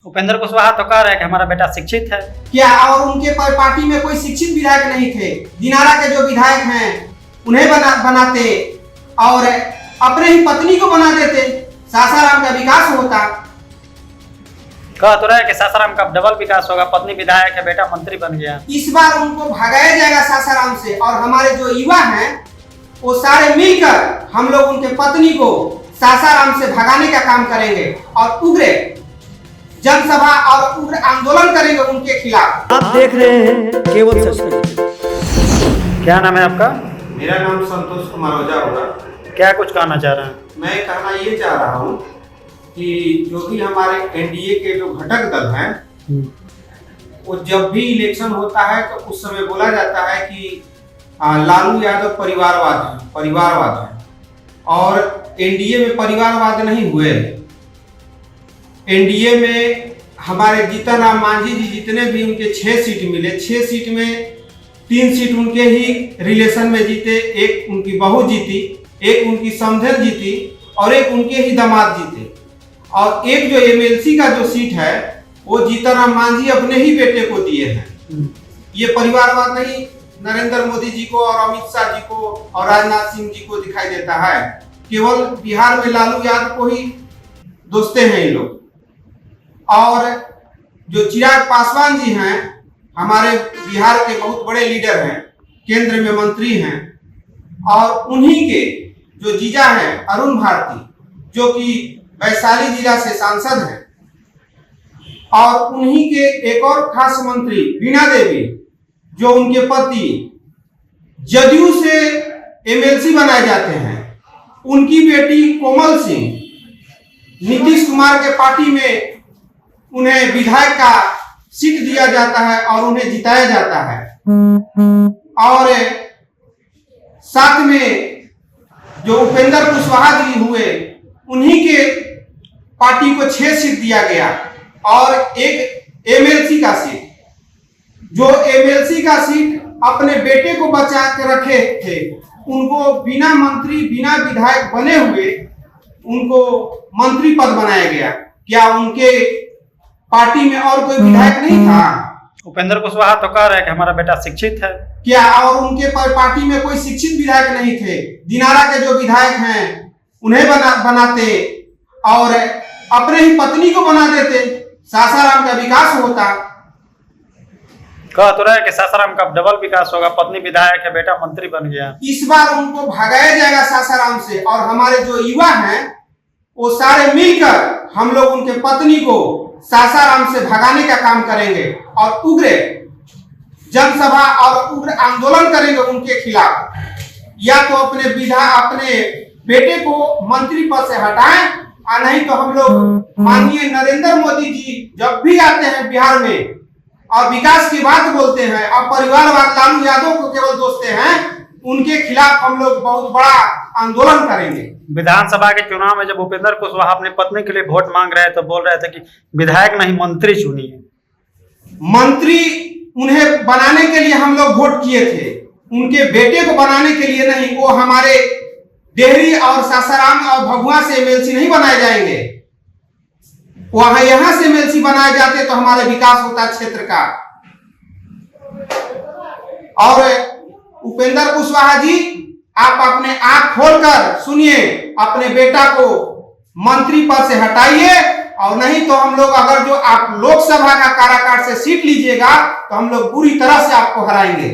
उपेंद्र कुशवाहा तो कह रहे हैं कि हमारा बेटा शिक्षित है। क्या और उनके पार्टी में कोई शिक्षित विधायक नहीं थे? दिनारा के जो विधायक हैं उन्हें बनाते और अपने ही पत्नी को बना देते, सासाराम का विकास होता। कह तो रहे कि सासाराम का डबल विकास होगा, पत्नी विधायक है, बेटा मंत्री बन गया। इस बार उनको भगाया जाएगा सासाराम से और हमारे जो युवा हैं वो सारे मिलकर हम लोग उनके पत्नी को सासाराम से भगाने का काम करेंगे और उग्र जनसभा और उग्र आंदोलन करेंगे उनके खिलाफ। आप देख रहे हैं केवल सच। क्या नाम है आपका? मेरा नाम संतोष कुमार ओझा होगा। क्या कुछ कहना चाह रहे हैं? मैं कहना ये चाह रहा हूँ कि जो भी हमारे एनडीए के जो घटक दल हैं वो जब भी इलेक्शन होता है तो उस समय बोला जाता है कि लालू यादव परिवारवाद है और एनडीए में परिवारवाद नहीं हुए। एनडीए में हमारे जीतन राम मांझी जी जितने भी उनके 6 सीट मिले, 6 सीट में 3 सीट उनके ही रिलेशन में जीते, एक उनकी बहू जीती, एक उनकी समधन जीती और एक उनके ही दामाद जीते। और एक जो एमएलसी का जो सीट है वो जीतन राम मांझी अपने ही बेटे को दिए हैं। ये परिवारवाद नहीं नरेंद्र मोदी जी को और अमित शाह जी को और राजनाथ सिंह जी को दिखाई देता है, केवल बिहार में लालू यादव को ही दोस्ते हैं ये लोग। और जो चिराग पासवान जी हैं हमारे बिहार के बहुत बड़े लीडर हैं, केंद्र में मंत्री हैं और उन्हीं के जो जीजा हैं अरुण भारती जो कि वैशाली जिला से सांसद हैं और उन्हीं के एक और खास मंत्री वीणा देवी जो उनके पति जदयू से एमएलसी बनाए जाते हैं, उनकी बेटी कोमल सिंह नीतीश कुमार के पार्टी में उन्हें विधायक का सीट दिया जाता है और उन्हें जिताया जाता है। और साथ में जो उपेंद्र कुशवाहा जी हुए उन्हीं के पार्टी को 6 सीट दिया गया और एक एमएलसी का सीट, जो एमएलसी का सीट अपने बेटे को बचा के रखे थे उनको बिना मंत्री बिना विधायक बने हुए उनको मंत्री पद बनाया गया। क्या उनके पार्टी में और कोई विधायक नहीं था? उपेंद्र कुशवाहा तो कह रहे हैं कि हमारा बेटा शिक्षित है। क्या और उनके पार्टी में कोई शिक्षित विधायक नहीं थे? दिनारा के जो विधायक हैं उन्हें बनाते और अपने ही पत्नी को बना देते, सासाराम का विकास होता। कह तो रहे कि सासाराम का डबल विकास होगा, पत्नी विधायक है, बेटा मंत्री बन गया। इस बार उनको भगाया जाएगा सासाराम से और हमारे जो युवा हैं वो सारे मिलकर हम लोग उनके पत्नी को सासाराम से भगाने का काम करेंगे और उग्र जनसभा और उग्र आंदोलन करेंगे उनके खिलाफ। या तो अपने बेटे को मंत्री पद से हटाएं और नहीं तो हम लोग माननीय नरेंद्र मोदी जी जब भी आते हैं बिहार में और विकास की बात बोलते हैं और परिवारवाद लालू यादव को केवल दोस्ते हैं, उनके खिलाफ हम लोग बहुत बड़ा आंदोलन करेंगे। विधानसभा के चुनाव में जब उपेंद्र कुशवाहा अपनी पत्नी के लिए वोट मांग रहे तो बोल रहे थे कि विधायक नहीं मंत्री चुनिए। मंत्री उन्हें बनाने के लिए हम लोग वोट किए थे, उनके बेटे को बनाने के लिए नहीं। वो हमारे डेहरी और सासाराम और भभुआ से एमएलसी नहीं बनाए जाएंगे, वहां यहां से एमएलसी बनाए जाते तो हमारा विकास होता क्षेत्र का। और उपेंद्र कुशवाहा जी आप अपने आंख खोलकर सुनिए, अपने बेटा को मंत्री पद से हटाइए और नहीं तो हम लोग अगर जो आप लोकसभा का काराकाट से सीट लीजिएगा तो हम लोग बुरी तरह से आपको हराएंगे।